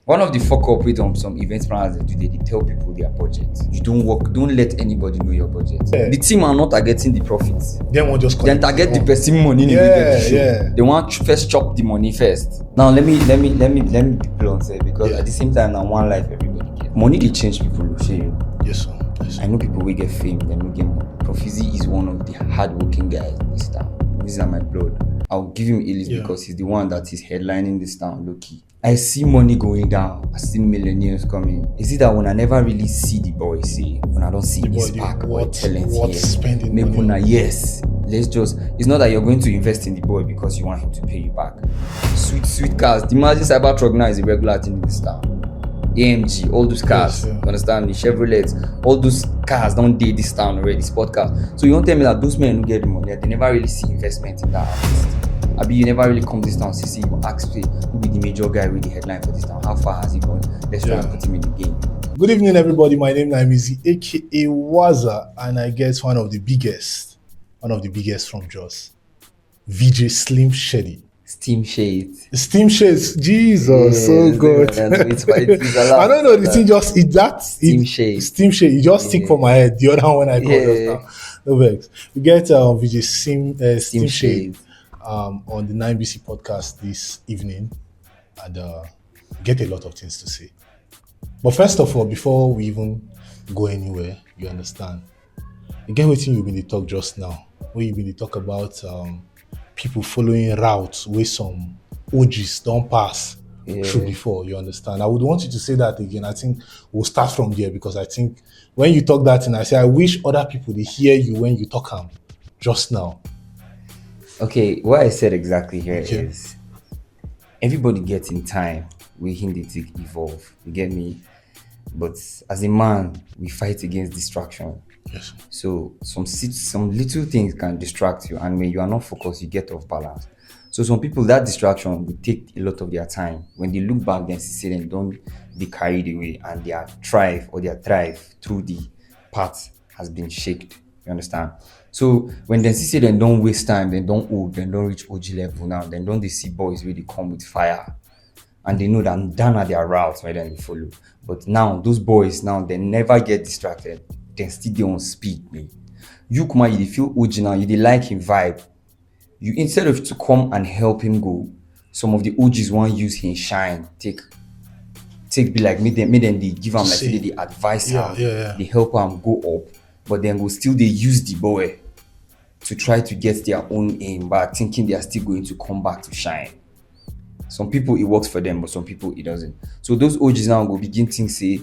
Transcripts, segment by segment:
One of the fuck up with some event planners they tell people their budget. You don't let anybody know your budget. Yeah. The team are not targeting the profits. They won't just target the person money in the show. Yeah. They want to first chop the money first. Now let me be blunt here because at the same time now one life everybody get. Money they change people, Yes, sir. I know people will get fame, they will get money. Profizi is one of the hardworking guys in this town. These are my blood. I'll give him a list because he's the one that is headlining this town, low-key. I see money going down. I see millionaires coming. Is it that when I never really see the boy say, when I don't see the spark or talent here, spending maybe money? Yes. Let's just, it's not that you're going to invest in the boy because you want him to pay you back. Sweet cars. The Maserati Cybertruck now is a regular thing in this town. AMG, all those cars, understand? The Chevrolets, all those cars don't date this town already, sport cars. So you don't tell me that those men who get the money, they never really see investment in that artist. Abi, you never really come this town, see, you ask me who be the major guy with the headline for this town. How far has he gone? Let's try and put him in the game. Good evening, everybody. My name is Naimizi, aka Waza, and I guess one of the biggest from Jos, VJ Steamshadez. Steamshadez, Jesus, so good. I don't know, the thing just Steamshadez. You just stick for my head. The other one I call just now. No vex. We get VJ Steamshadez on the 9BC podcast this evening, and get a lot of things to say. But first of all, before we even go anywhere, you understand, you get what you've been to talk just now. Where you've been to talk about people following routes where some OGs don't pass through before, you understand. I would want you to say that again. I think we'll start from there because I think when you talk that, and I say I wish other people they hear you when you talk just now. Okay, what I said exactly here is everybody gets in time. We need to evolve. You get me? But as a man, we fight against distraction. Yes. So some little things can distract you, and when you are not focused, you get off balance. So some people, that distraction will take a lot of their time. When they look back, then see them don't be carried away, and their thrive through the path has been shaken. You understand? So when they see them don't waste time, then don't reach OG level now, then don't they see boys really come with fire, and they know that down at their routes where then they follow. But now those boys now they never get distracted. Then still they on speed, man. You come out, you feel OG now, you like him vibe. You instead of to come and help him go, some of the OGs want use him shine, take be like me them they give him like they advise him, they help him go up, but then go still they use the boy to try to get their own aim back, thinking they are still going to come back to shine. Some people it works for them, but some people it doesn't. So those OGs now go begin to say,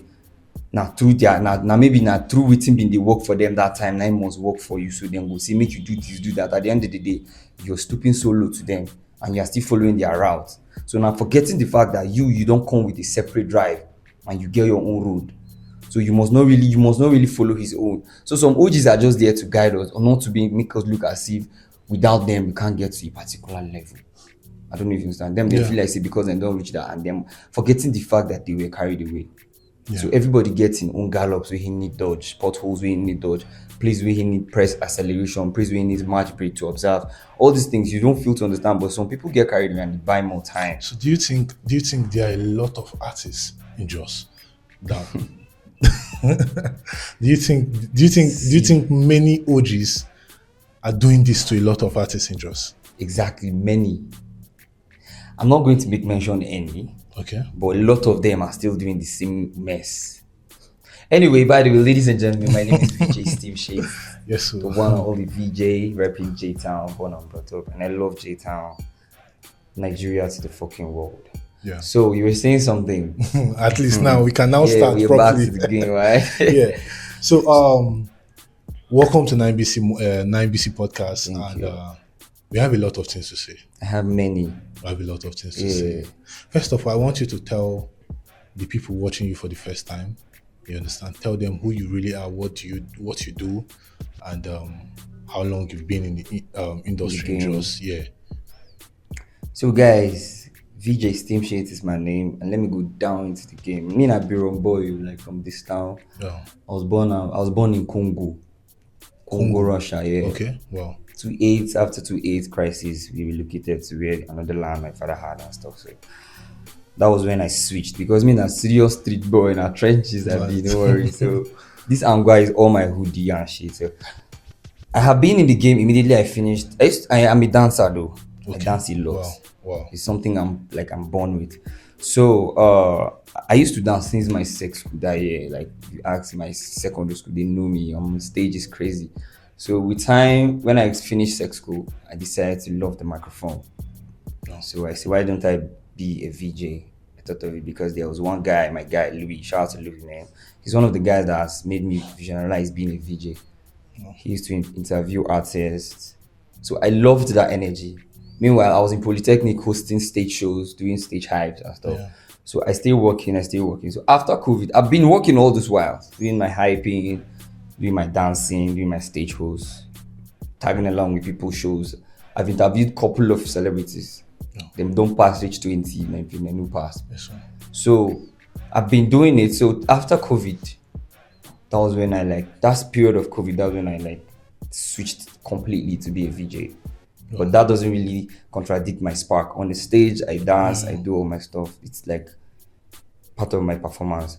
now through their now maybe not through waiting been they work for them that time, 9 months work for you. So then go say make you do this, do that. At the end of the day, you're stooping so low to them and you're still following their route. So now forgetting the fact that you don't come with a separate drive and you get your own road. So you must not really follow his own. So some OGs are just there to guide us or not to make us look as if without them we can't get to a particular level. I don't know if you understand. Them they feel like say because they don't reach that, and them forgetting the fact that they were carried away. Yeah. So everybody gets in own gallops where he need dodge, potholes where he need dodge, place where he need press acceleration, place where he needs march break to observe. All these things you don't feel to understand, but some people get carried away and they buy more time. So do you think there are a lot of artists in Jos? That do you think many OGs are doing this to a lot of artists in Jos? Exactly, many. I'm not going to make mention any. Okay. But a lot of them are still doing the same mess. Anyway, by the way, ladies and gentlemen, my name is VJ Steamshadez. Yes, sir. The one and only VJ, repping J-Town, born and brought up. And I love J-Town, Nigeria to the fucking world. Yeah. So you were saying something. At least now we can now start we're properly. Back to the game, right? Yeah. So welcome to 9BC podcast. Thank you. We have a lot of things to say. I have many. I have a lot of things to say. First of all, I want you to tell the people watching you for the first time, you understand, tell them who you really are, what you do, and how long you've been in the industry in Jos. Yeah. So guys, VJ Steamshadez is my name, and let me go down into the game. Me and I be wrong boy, like from this town. Yeah. I was born in Congo, Russia. Yeah. Okay. Wow. 2/8 after 2/8 crisis, we relocated to where another land my father had and stuff. So That was when I switched, because me a serious street boy in our trenches. I've been, no worry. So this Angwa is all my hoodie and shit. So I have been in the game immediately I finished. I am a dancer though. I dance a lot. Wow. It's something I'm born with. So I used to dance since my sex school that year. Like you ask my secondary school, they know me. On stage is crazy. So with time, when I finished sex school, I decided to love the microphone. So I said, why don't I be a VJ? I thought of it because there was one guy, my guy Louis. Shout out to Louis, man. He's one of the guys that has made me visualize being a VJ. He used to interview artists. So I loved that energy. Meanwhile, I was in Polytechnic hosting stage shows, doing stage hypes and stuff. Yeah. So I still working. So after COVID, I've been working all this while, doing my hyping, doing my dancing, doing my stage hosts, tagging along with people's shows. I've interviewed a couple of celebrities. Them don't pass reach 20, my new pass. Yes, sir. So I've been doing it. So after COVID, that was when that period of COVID, that was when I switched completely to be a VJ. But that doesn't really contradict my spark. On the stage, I dance, I do all my stuff. It's like part of my performance.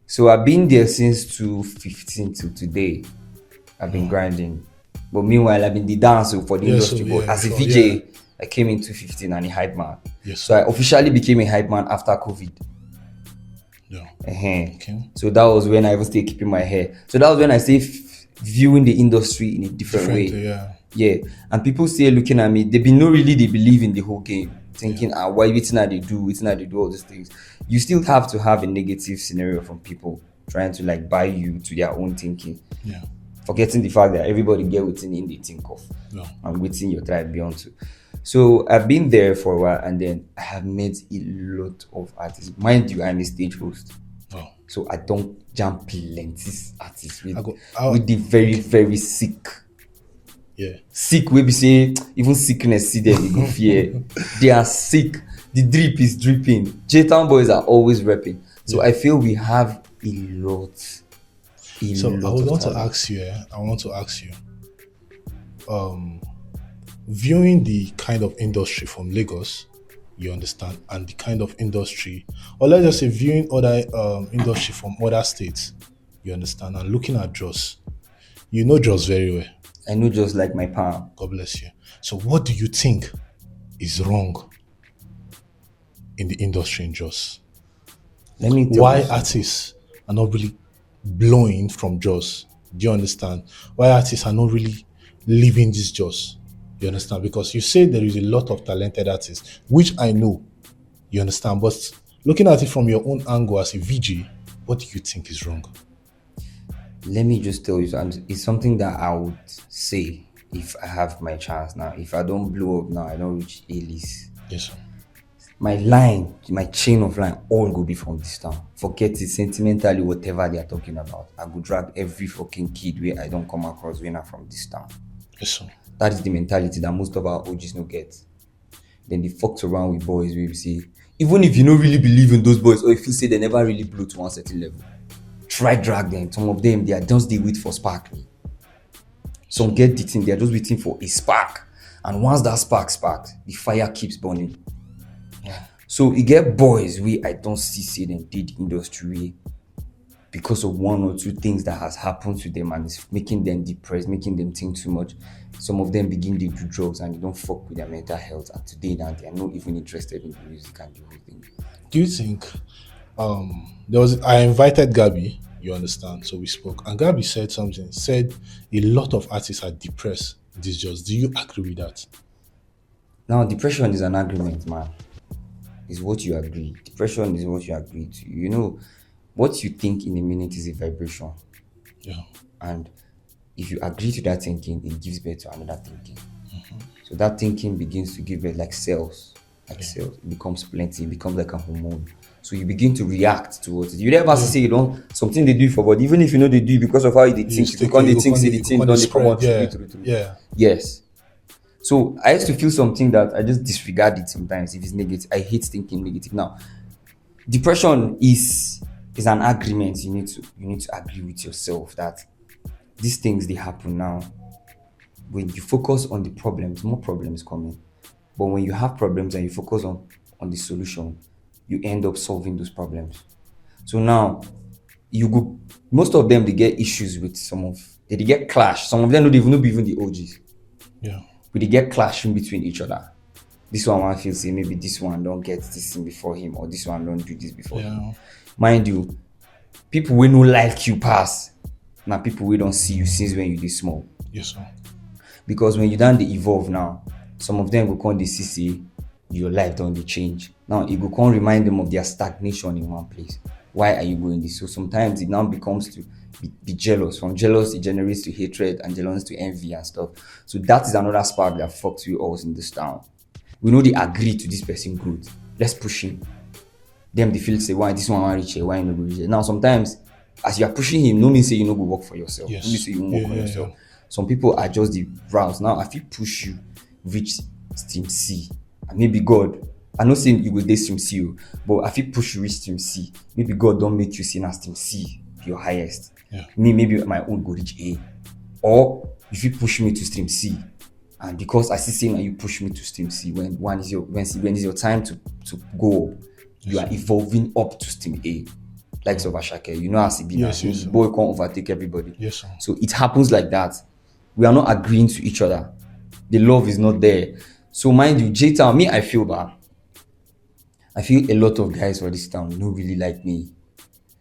So I've been there since 2015 to today. I've been grinding. But meanwhile, I've been the dancer for the industry. But as a VJ, I came in 2015 and a hype man. Yes. So I officially became a hype man after COVID. Yeah. Okay. So that was when I even still keeping my hair. So that was when I say viewing the industry in a different way. Yeah. And people say looking at me, they believe in the whole game, thinking, why waiting they do all these things. You still have to have a negative scenario from people trying to buy you to their own thinking. Yeah. Forgetting the fact that everybody get within in they think of. And within your tribe beyond to. So I've been there for a while, and then I have met a lot of artists. Mind you, I'm a stage host. So I don't jam plenty artists with the very, very sick. Yeah. Sick, we be say even sickness see them, you go fear. They are sick. The drip is dripping. J-Town boys are always repping. So I feel we have a lot. I want to ask you, viewing the kind of industry from Lagos, you understand, and the kind of industry, or let's just say viewing other industry from other states, you understand, and looking at Jos, you know Jos very well. I know Jos like my palm. God bless you. So what do you think is wrong in the industry in Jos? Let me tell why you artists are not really blowing from Jos? Do you understand? Why artists are not really leaving this Jos? You understand? Because you say there is a lot of talented artists, which I know. You understand? But looking at it from your own angle as a VG, what do you think is wrong? Let me just tell you, it's something that I would say if I have my chance now. If I don't blow up now, I don't reach A-list. Yes, sir. My line, my chain of line, all go be from this town. Forget it sentimentally, whatever they are talking about. I go drag every fucking kid where I don't come across when I'm from this town. Yes, sir. That is the mentality that most of our OGs don't get. Then they fucked around with boys where we say, even if you don't really believe in those boys, or if you say they never really blew to one certain level, try drag them. Some of them, they are just they wait for spark. Some get the thing, they are just waiting for a spark. And once that sparks, the fire keeps burning. Yeah. So you get boys where I don't see them did industry because of one or two things that has happened to them, and it's making them depressed, making them think too much. Some of them begin to do drugs and they don't fuck with their mental health, and today now they are not even interested in the music and the whole thing. Do you think I invited Gabby, you understand, so we spoke, and Gabby said a lot of artists are depressed these days. Do you agree with that? Now, depression is an agreement, man. It's what you agree. Depression is what you agree to. You know, what you think in a minute is a vibration. Yeah. And if you agree to that thinking, it gives birth to another thinking. So that thinking begins to give birth like cells. Cells. It becomes plenty. It becomes like a hormone. So you begin to react towards it. You never say you don't, something they do for body, even if you know they do it because of how they think. Because they think, say the thing, don't they come out through. Yeah. Yes. So I used to feel something that I just disregard it sometimes if it's negative. I hate thinking negative. Now, depression is an agreement. You need to agree with yourself that these things they happen now. When you focus on the problems, more problems coming. But when you have problems and you focus on the solution, you end up solving those problems. So now you go, most of them, they get issues with they get clash. Some of them don't even be even the OGs. Yeah. But they get clashing between each other. This one feels say maybe this one don't get this thing before him, or this one don't do this before him. Mind you, people will not like you pass. Now people will don't see you since when you did small. Yes, sir. Because when you done the evolve now, some of them will come the CC, your life don't they change. Now it will come remind them of their stagnation in one place. Why are you going this? So sometimes it now becomes to be jealous. From jealous, it generates to hatred, and jealous to envy and stuff. So that is another spark that fucks with us in this town. We know they agree to this person growth. Let's push him. Them they feel say, why this one reach here, why no go reach here. Now sometimes as you are pushing him, no mean say you no go work for yourself. Yes. No mean say you won't work for yourself. Some people are just the routes. Now if you push you reach Steam C, and maybe God, I'm not saying you go dey Steam C, but if you push you reach Steam C, maybe God don't make you see na Steam C your highest. Maybe my own go reach A. Or if you push me to Steam C, and because I see saying that you push me to Steam C, when is your time to go up, you are evolving up to Steam A. Like Ashake, you know how CB now. Boy can't overtake everybody. Yes, sir. So it happens like that. We are not agreeing to each other. The love is not there. So mind you, J-Town, me, I feel bad. I feel a lot of guys for this town don't really like me.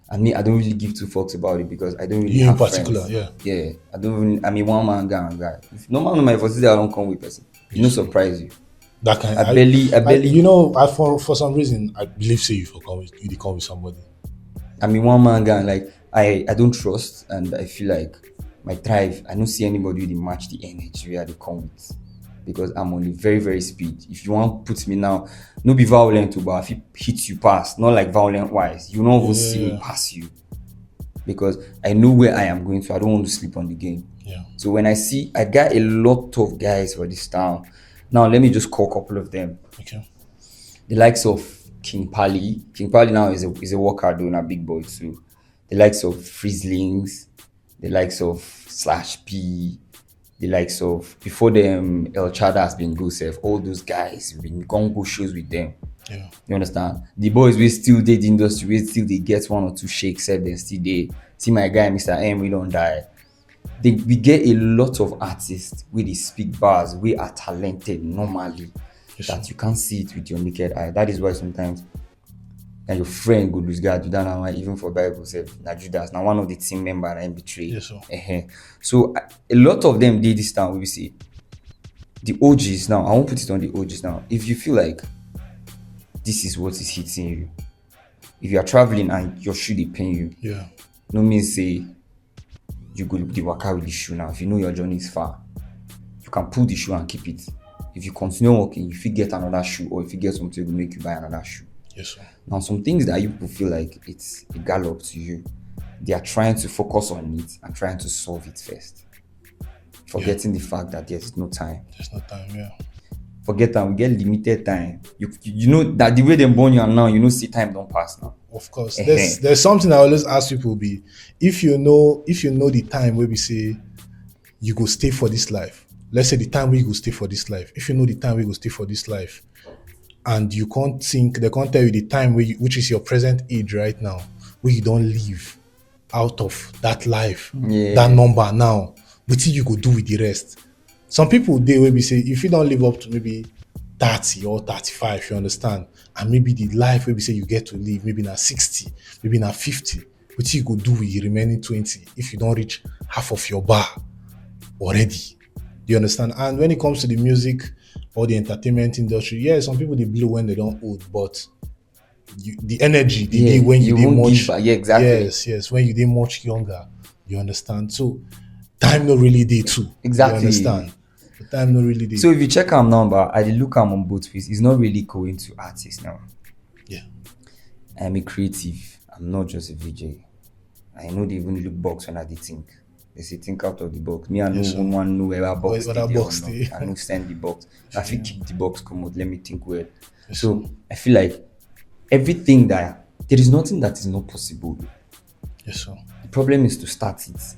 And me, I don't really give two fucks about it because I don't really have friends. In particular, yeah. I don't really, I mean, one man guy. If no man on my first day, I don't come with person. It no surprise you. That kind. I barely. You know, for some reason, I believe say you come with somebody. I mean, one man guy, like I don't trust, and I feel like my thrive. I don't see anybody who match the energy where they come with, because I'm on a very, very speed. If you want to put me now, no be violent, but if it hits you pass, not like violent wise, you don't even see me pass you, because I know where I am going to. I don't want to sleep on the game. Yeah. So when I got a lot of guys for this town. Now let me just call a couple of them. Okay. The likes of King Pally. King Pally now is a worker doing a big boy too. The likes of Frizzlings, the likes of Slash P, the likes of before them El Chada has been good self. All those guys, we've been gone go shows with them. Yeah. You understand? The boys we still did the industry, we still they get one or two shakes, then still they see my guy Mr. M, we don't die. We get a lot of artists where they speak bars, we are talented normally. Yes. That you can't see it with your naked eye. That is why sometimes and your friend go lose guard. You don't know why, even for Bible said that Judas now one of the team member and betrayed. Yes, sir. So a lot of them did this time. We see the OGs now. I won't put it on the OGs now. If you feel like this is what is hitting you, if you are traveling and your shoe they pain you, yeah, no means say you go the waka with the shoe now. If you know your journey is far, you can pull the shoe and keep it. If you continue walking, if you get another shoe, or if you get something to make you buy another shoe. Yes, sir. Now, some things that you people feel like it's a gallop to you, they are trying to focus on it and trying to solve it first, forgetting the fact that there's no time. There's no time, yeah. Forget that we get limited time. You know that the way they born you are now, you know, see time don't pass now. Of course, there's something I always ask people: be if you know the time where we say you go stay for this life. Let's say the time we go stay for this life. If you know the time we go stay for this life, and you can't think, they can't tell you the time which is your present age right now, where you don't live out of that life, that number now. What you go do with the rest? Some people they will be say if you don't live up to maybe 30 or 35, you understand, and maybe the life where we say you get to live maybe now 60, maybe now 50. What you go do with the remaining 20 if you don't reach half of your bar already? Do you understand? And when it comes to the music or the entertainment industry, yeah, some people they blow when they don't old, but the energy they did when you did much, exactly. Yes, when you did much younger, you understand. So time not really day too. Exactly. You understand? The time not really day. So if you check our number, I look on both ways. It's not really going to artists now. Yeah. I'm a creative. I'm not just a VJ. I know they even look box when I did think. They say think out of the box. Me, I know one know where box is. I know send the box. I feel keep the box come out. Let me think well. Yes. So I feel like everything there is nothing that is not possible. Yes, sir. The problem is to start it.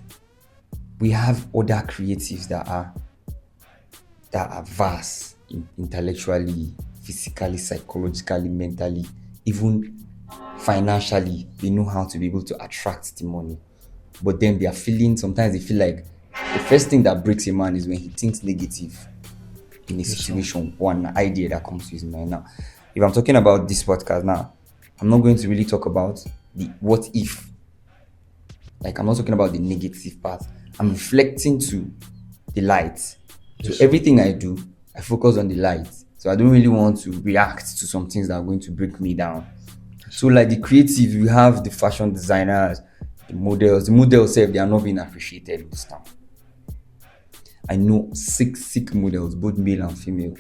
We have other creatives that are vast intellectually, physically, psychologically, mentally, even financially, they know how to be able to attract the money. But then they are feeling, sometimes they feel like the first thing that breaks a man is when he thinks negative in a situation or an idea that comes to his mind. Now, if I'm talking about this podcast now, I'm not going to really talk about the what if. Like, I'm not talking about the negative part. I'm reflecting to the light. So everything I do, I focus on the light. So I don't really want to react to some things that are going to break me down. So like the creative, we have the fashion designers, the models. The models say they are not being appreciated this time. I know sick models, both male and female.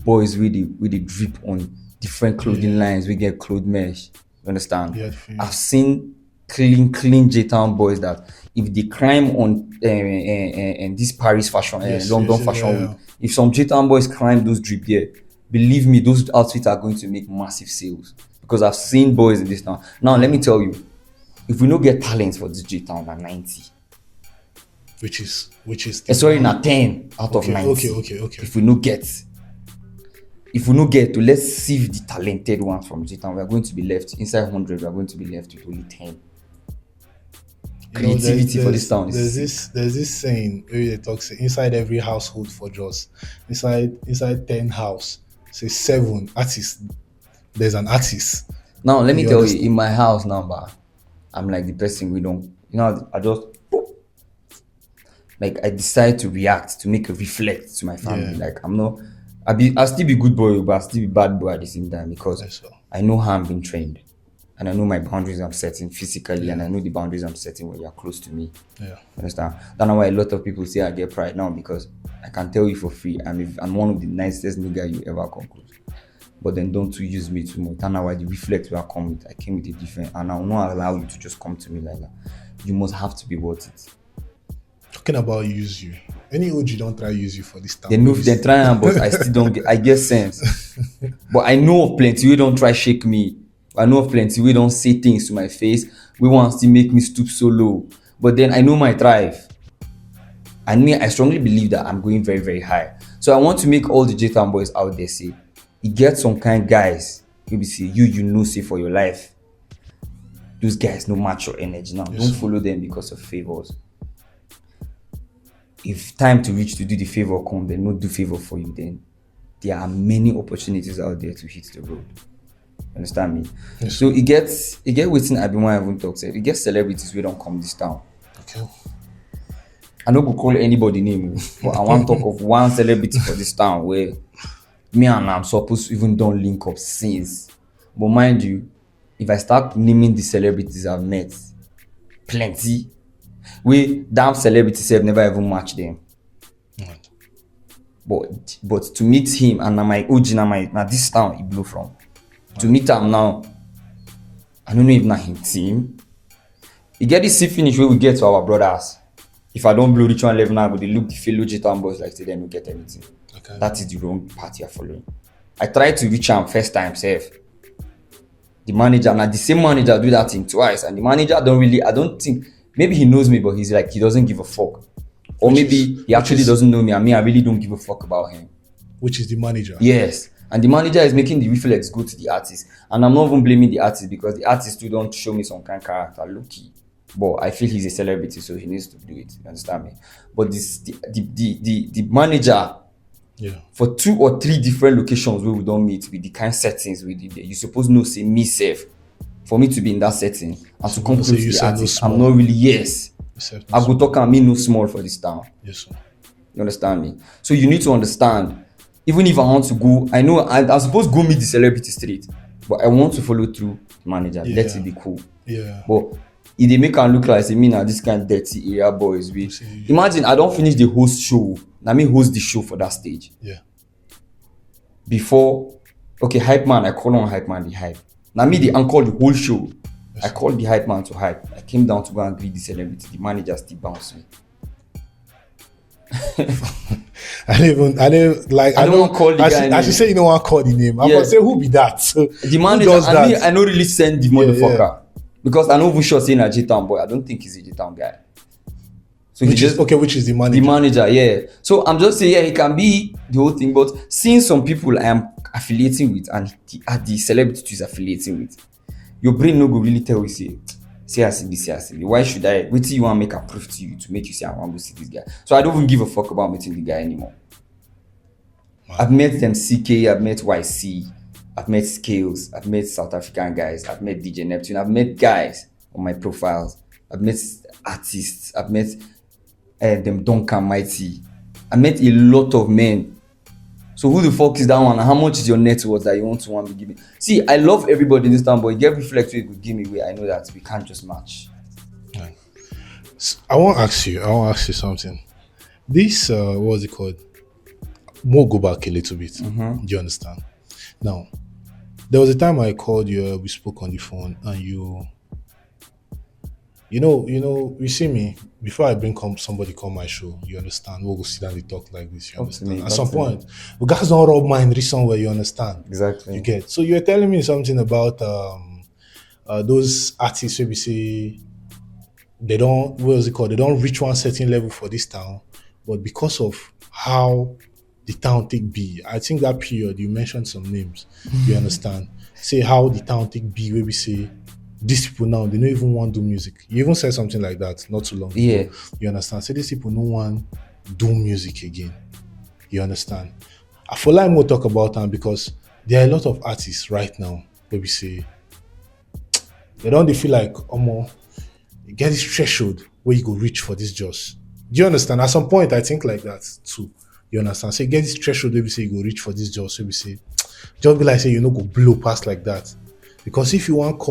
Boys with the drip on different clothing lines. We get clothes mesh. You understand? Yeah, I've seen clean J-Town boys that if they crime on this Paris fashion, London fashion week, if some J-Town boys crime those drip there, believe me, those outfits are going to make massive sales. Because I've seen boys in this town. Now, let me tell you, if we don't get talents for this J-Town at 90, which is sorry, not 10 out of 90. Okay. If we don't get to, let's sieve the talented ones from J-Town, we are going to be left inside 100. We are going to be left with only 10. Creativity for this town. There's this saying where they talk, say, inside every household for Jos, inside 10 house, say 7 artists. There's an artist. Now let me tell you, in my house now, I'm like the person we don't. I just like I decide to react to make a reflect to my family. Like I'll still be good boy, but I'll still be bad boy at the same time because I know how I'm being trained. And I know my boundaries I'm setting physically, and I know the boundaries I'm setting when you're close to me. Yeah. Understand? That's why a lot of people say I get pride now, because I can tell you for free, I'm one of the nicest nigga you ever come close. But then don't use me too much. That's why the reflect where I come with, I came with a different, and I will not allow you to just come to me like that. You must have to be worth it. Talking about use you. Any OG don't try use you for this time. They try, but I still don't get. I get sense. But I know of plenty we don't try shake me. I know of plenty we don't say things to my face. We want to make me stoop so low. But then I know my drive. And me, I strongly believe that I'm going very, very high. So I want to make all the J-Town boys out there say, you get some kind guys, maybe say say for your life. Those guys no match your energy now. Don't follow them because of favors. If time to reach to do the favor come, they not do favor for you, then there are many opportunities out there to hit the road. Understand me? Yes. So it gets waiting I even talk said. It gets celebrities we don't come this town. Okay. I don't go call anybody name, but I want to talk of one celebrity for this town where me and I'm supposed to even don't link up since. But mind you, if I start naming the celebrities I've met, plenty, we damn celebrities have never even matched them. But to meet him and my OG now this town he blew from. To meet him now, I don't know if not him team. You get this finish where we get to our brothers. If I don't blow reach one level now, but they look the fellow J-Town boys like they don't get anything. Okay. That is the wrong path you're following. I tried to reach him first time, safe. The manager, now the same manager do that thing twice, and the manager I don't think, maybe he knows me, but he's like, he doesn't give a fuck. Or maybe he actually doesn't know me, and me, I really don't give a fuck about him. Which is the manager? Yes. And the manager is making the reflex go to the artist. And I'm not even blaming the artist because the artist still don't show me some kind of character. Look-y. But I feel he's a celebrity, so he needs to do it. You understand me? But the manager, for 2 or 3 different locations where we don't meet with the kind of settings we did there, you supposed to know, say me safe. For me to be in that setting and to come close to the artist, I'm not really, I go talk and me no small for this town. Yes, sir. You understand me? So you need to understand, even if I want to go, I know I'm supposed to go meet the celebrity straight, but I want to follow through the manager. Let it be cool. Yeah. But if they make them look like say me now this kind of dirty area boys, imagine I don't finish the host show. Let me host the show for that stage. Yeah. Before, hype man, I call on hype man the hype. Now me the anchor the whole show. Yes. I called the hype man to hype. I came down to go and greet the celebrity. The manager still bounced me. I don't call the guy. I should say you don't want to call the name. I'm gonna say who be that? So the manager, I don't really send the motherfucker because I know who sure saying a J-Town boy. I don't think he's a J-Town guy. So which is the manager? The manager, yeah. So I'm just saying, he can be the whole thing. But seeing some people, affiliating with and the celebrity is affiliating with, your brain no go really tell you say I see this, say I see this. Why should I? Wait till you want to make a proof to you to make you say I want to see this guy. So I don't even give a fuck about meeting the guy anymore. Wow. I've met them CK, I've met YC, I've met Scales, I've met South African guys, I've met DJ Neptune, I've met guys on my profiles, I've met artists, I've met them Duncan Mighty, I met a lot of men. So who the fuck is that one? And how much is your net worth that you want to be giving? See, I love everybody in this town, but you get reflect you could give me where I know that we can't just match. Yeah. So I want to ask you something. This what's it called? More go back a little bit. Do you understand? Now, there was a time I called you, we spoke on the phone, and you see me, before I bring somebody come my show, you understand, we'll go sit down and talk like this, you understand? At some point, we guys don't rub mind reach somewhere, you understand? Exactly. You get. So you're telling me something about those artists where we say they don't, they don't reach one certain level for this town, but because of how the town take be, I think that period, you mentioned some names, you understand? Say how the town take be, where we say, these people now, they don't even want to do music. You even said something like that not too long ago. Yeah. You understand? Say these people no want do music again. You understand? I feel like we'll talk about them because there are a lot of artists right now where we say they feel like you get this threshold where you go reach for this Jos. Do you understand? At some point I think like that too. You understand? So you get this threshold where we say you go reach for this Jos, where we say just be like say you know go blow past like that. Because if you want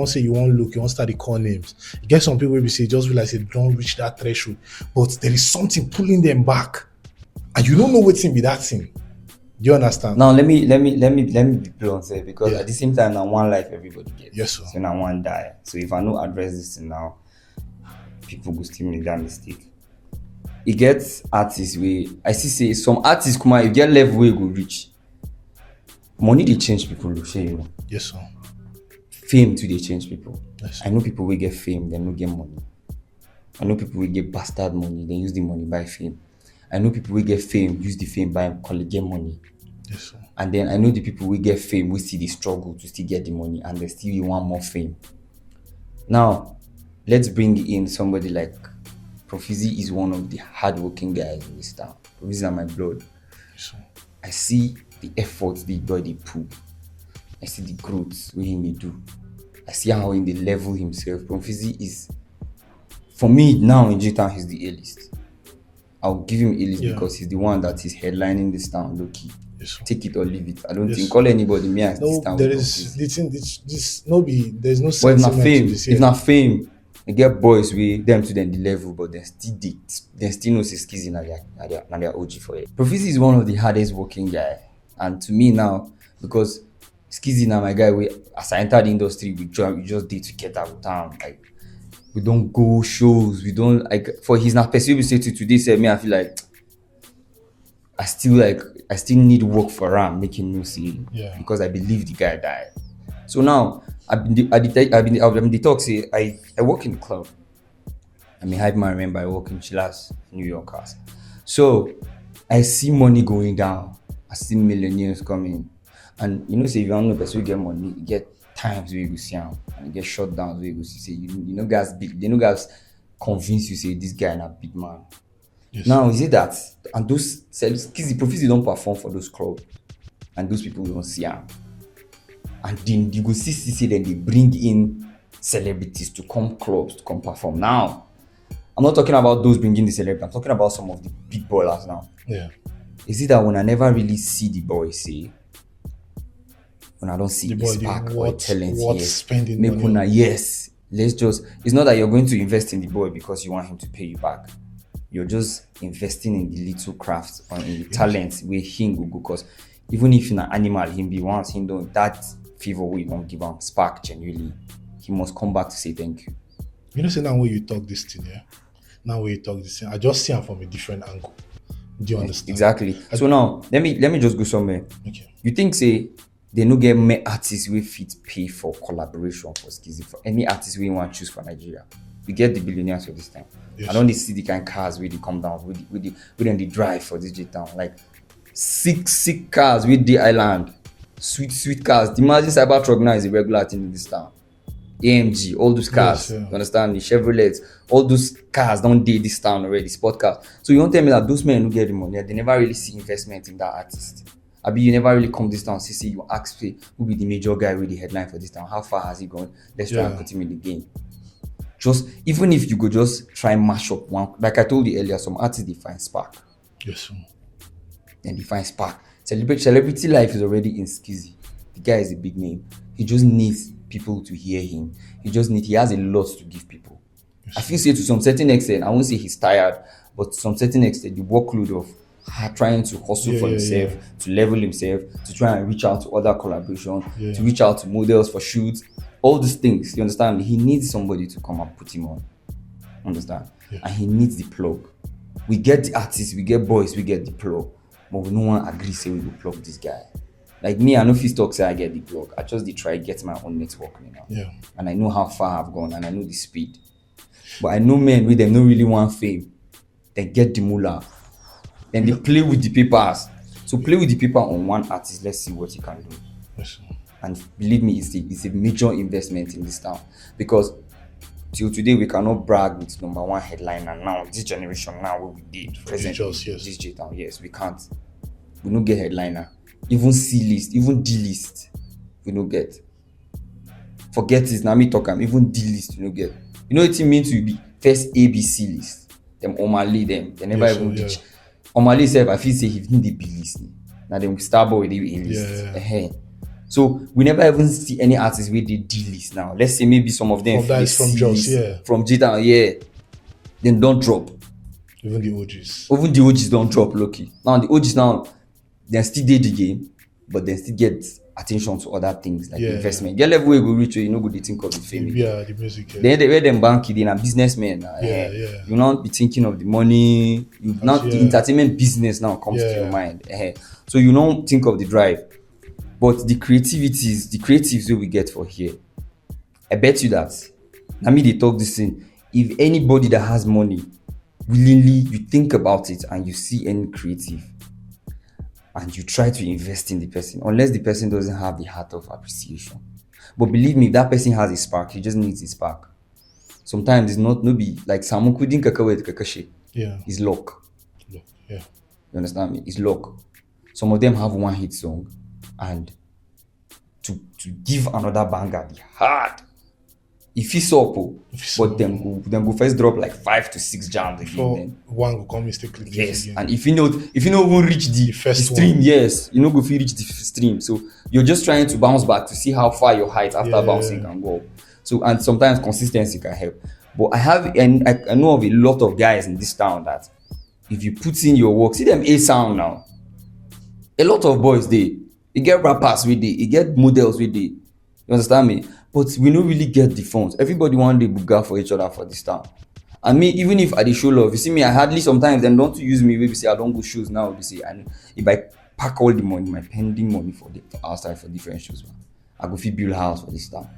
say you want look, you want start the call names. You get some people will be say just realize they don't reach that threshold, but there is something pulling them back, and you don't know what's in be that thing. Do you understand? Now let me be blunt here, because at the same time now one life everybody gets. Yes, sir. So now one die. So if I no address this thing now, people go still make that mistake. It gets artists where I see say some artists come out, you get level where you go reach. Money they change people, you know. Yes, sir. Fame too, they change people. Yes. I know people will get fame, they no get money. I know people will get bastard money, they use the money buy fame. I know people will get fame, use the fame buy get money. Yes, sir. And then I know the people will get fame, we see the struggle to still get the money, and they still want more fame. Now, let's bring in somebody like Profizi. Is one of the hardworking guys in this town. Profizi are my blood. Yes, sir. I see the effort the boy they put. I see the growth we he may do. I see how in the level himself. Profizi is, for me now in J-Town, he's the A-list. I'll give him A-list because he's the one that is headlining this town low key. Yes, take it or leave it. I don't think call anybody me as this town. There is this no be there's no sense. But if not fame, they get boys with them to them the level, but they still know say skizzy na their OG for it. Profizi is one of the hardest working guy, and to me now, because skizzy na my guy, as I enter the industry, we just did together with time. Like we don't go shows, we don't like for his not perceive say to today say me I feel like I still need work for him making new CD because I believe the guy died. So now I've been the talk say I work in the club. I'm a hype man, remember I work in Chilas, New Yorkers. So I see money going down. I see millionaires coming. And you know, say if you don't know person get money, you get times where you go see them and you get shut down where you go see say you know guys big, they know guys convince you say this guy na big man. Yes. Now is it that and those skizzy Profizi don't perform for those clubs and those people don't see them. And then you go see then they bring in celebrities to come clubs to come perform. Now I'm not talking about those bringing the celebrities, I'm talking about some of the big ballers now. Yeah. Is it that when I never really see the boy say when I don't see the spark or talent, spending money yes, let's just. It's not that you're going to invest in the boy because you want him to pay you back. You're just investing in the little craft or in the talent where him will go. Because even if you're an animal, him be once him don't that favor we don't give him spark genuinely, he must come back to say thank you. You know, say now when you talk this thing, now when you talk this thing, I just see him from a different angle. Do you understand? Exactly. So now let me just go somewhere. Okay. You think say they no get many artists we fit pay for collaboration for skizzy for any artist we want to choose for Nigeria. We get the billionaires for this time. Yes. I don't see the kind of cars where they come down with them they drive for this J-Town. Like sick cars with the island. Sweet cars. Imagine Cybertruck now is a regular thing in this town. AMG, all those cars, Yes, yeah. you understand me? Chevrolets, all those cars don't date this town already, sport cars. So you don't tell me that those men who get the money, they never really see investment in that artist. Abi, you never really come this town, see, you ask who be the major guy with the headline for this town, how far has he gone? Let's try and put him in the game. Just, even if you go just try and mash up one, like I told you earlier, some artists, they find spark. Yes, sir. Then they find spark. Celebrity life is already in skizzy. The guy is a big name. He just needs people to hear him. He has a lot to give people. Yes. I feel say to some certain extent, I won't say he's tired, but to some certain extent, the workload of trying to hustle for himself, to level himself, to try and reach out to other collaboration, to reach out to models for shoots, all these things, you understand? He needs somebody to come and put him on. Understand? Yeah. And he needs the plug. We get the artists, we get boys, we get the plug, but we no one agree say we will plug this guy. Like me, I know if he talk say I get the plug. I just try get my own network now. Yeah. And I know how far I've gone and I know the speed. But I know men with them don't really want fame. They get the moolah. Then they play with the papers. So play with the paper on one artist. Let's see what he can do. Yes. And believe me, it's a major investment in this town. Because till today we cannot brag with number one headliner now. This generation now what we did presently. This J-Town, yes, we can't. We don't get headliner. Even C-list, even D-list, we don't get. Forget it, now me talk, even D-list, we don't get. You know what it means to be first ABC list? Them Omali, them, they never even reach. Omali self, I feel say he didn't the B list. Now them Starboy, they A list. So we never even see any artists with the D list now. Let's say maybe some of them from Jos, from J-Town, then don't drop. Even the OGs. Even the OGs don't drop, lucky. Now the OGs now, they still did the game, but they still get attention to other things like investment. Get level where you go reach, you know, go they think of the fame. Yeah, the music. Yeah. Then they wear them banky, they're a businessman. You not be thinking of the money. You not the entertainment business now comes to your mind. So you don't think of the drive, but the creatives that we get for here. I bet you that. Now me they talk this thing. If anybody that has money, willingly you think about it and you see any creative. And you try to invest in the person, unless the person doesn't have the heart of appreciation. But believe me, if that person has a spark, he just needs a spark. Sometimes it's not be like someone couldn't kakashi. Yeah. It's luck. Yeah. You understand me? It's luck. Some of them have one hit song, and to give another banger, the hard. If it's up, but them go first drop like 5 to 6 jams again. One will come mistakenly. Yes, and if you know even reach the first stream, one. Yes, you know go reach the stream. So you're just trying to bounce back to see how far your height after bouncing can go. So and sometimes consistency can help. But I know of a lot of guys in this town that if you put in your work, see them A sound now. A lot of boys they get rappers with they get models with they. You understand me? But we don't really get the funds. Everybody one day buga for each other for this town. And me, even if I dey show love, you see me, I hardly sometimes them don't use me. Maybe say I don't go shows now. They say and if I pack all the money, my pending money for outside for different shows, man, I go fit build house for this town.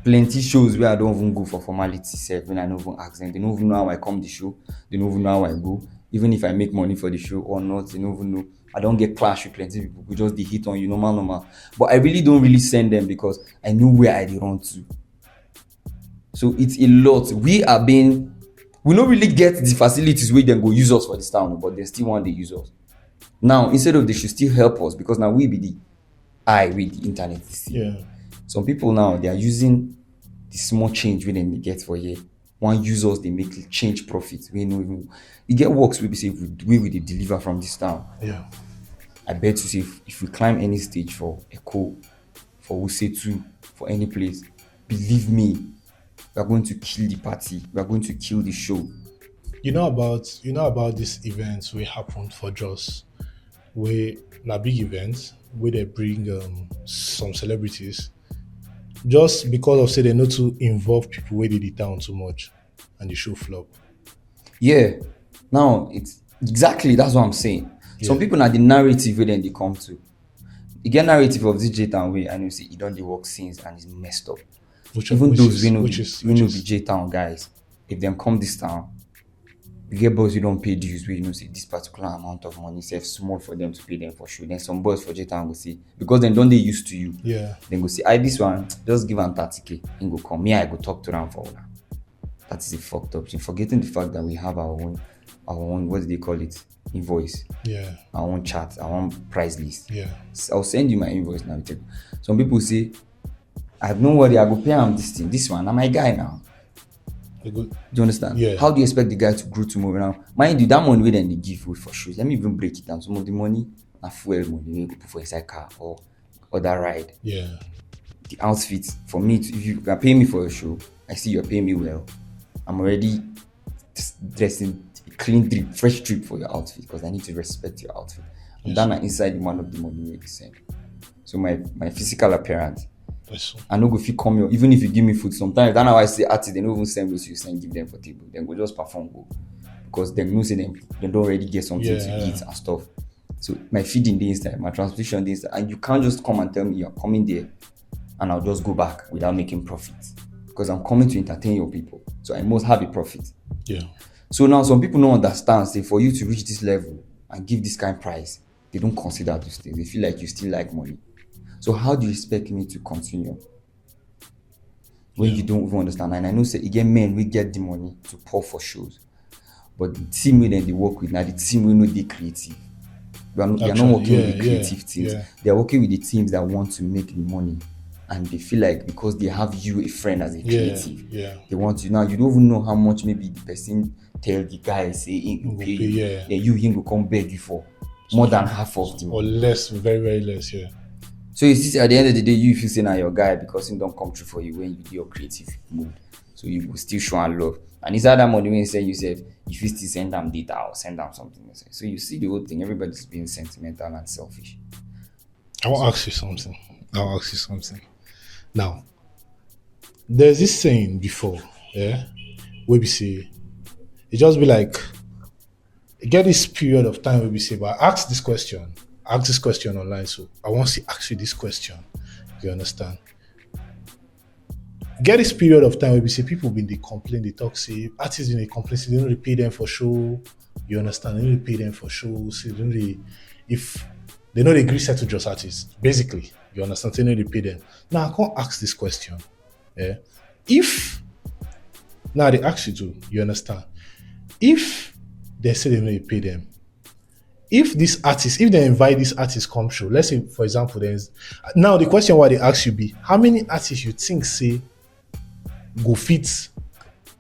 Plenty shows where I don't even go for formality self when I don't even ask them. They don't even know how I come the show. They don't even know how I go. Even if I make money for the show or not, they don't even know. I don't get clash with plenty people who just they hit on you normal. But I really don't really send them because I know where I run to. So it's a lot. We don't really get the facilities where they go use us for this town, but they still want to use us. Now, instead of they should still help us because now we be the eye with the internet. Yeah. Some people now they are using the small change we then get for here. One users they make change profits. We know even you get works we be say we will deliver from this town. Yeah. I bet you say if we climb any stage for Echo, for Usetu, for any place, believe me, we are going to kill the party. We are going to kill the show. You know about these events we happened for Jos, where na big events where they bring some celebrities. Just because of say they not to involve people where they the town too much and the show flop. Yeah. Now it's exactly that's what I'm saying. Yeah. Some people are the narrative where then they come to. You get narrative of this J-Town way and you see it don't the work scenes and it's messed up. Even those we know be J-Town guys, if them come this town, You get boys who don't pay dues, where you know say this particular amount of money save small for them to pay them for sure. Then some boys for Jeta go say, because then don't they used to you. Yeah. Then go say, I this one, just give him 30k. Then go come. Me, I go talk to them for that. That is a fucked up thing. Forgetting the fact that we have our own, what do they call it? Invoice. Yeah. Our own chart, our own price list. Yeah. I'll send you my invoice now. Some people say, I don't worry, I go pay him this thing. This one, I'm my guy now. Do you understand? Yeah. How do you expect the guy to grow tomorrow now? Mind you, that money we then they give you for shoes. Let me even break it down. Some of the money na fuel money we go put for inside car or other ride. Yeah. The outfit for me, if you are paying me for a show, I see you're paying me well. I'm already dressing a clean drip, fresh drip for your outfit because I need to respect your outfit. And then inside one of the money we send. So my physical appearance. I no go fit come here, even if you give me food sometimes. That's how I say artists, they don't even send those you send, give them for table. Then go just perform go. Because they know say they don't already get something to eat and stuff. So my feeding the inside, my transportation the inside, and you can't just come and tell me you're coming there and I'll just go back without making profit. Because I'm coming to entertain your people. So I must have a profit. Yeah. So now some people don't understand, say for you to reach this level and give this kind of price, they don't consider those things. They feel like you still like money. So how do you expect me to continue when you don't even understand? And I know say again, men we get the money to pour for shows, but the team we then they work with now, the team we know they creative. They are not working with the creative teams. Yeah. They are working with the teams that want to make the money, and they feel like because they have you a friend as a creative, they want you now. You don't even know how much maybe the person tell the guy say he will pay you. Him will come beg you for more than half of the money or less, very very less. Yeah. So you see, at the end of the day, you feel say now your guy because he don't come true for you when you do your creative mood. So you will still show and love. And it's that money when you said if you still send them data or send them something. So you see the whole thing, everybody's being sentimental and selfish. I want to ask you something. Now, there's this saying before, where we say, it just be like, get this period of time where we say, but ask this question online. So I want to ask you this question. You understand? Get this period of time where we say people been they complain, they talk, say artists in they complain, say they don't really pay them for show. You understand? They don't really pay them for shows. Say they don't really, if they know they agree set to just artists, basically. You understand? They know they pay them. Now I can't ask this question. Yeah. If now they ask you to, you understand? If they say they know they pay them, if they invite this artist come show, let's say for example, there's now the question why they ask you be how many artists you think say go fit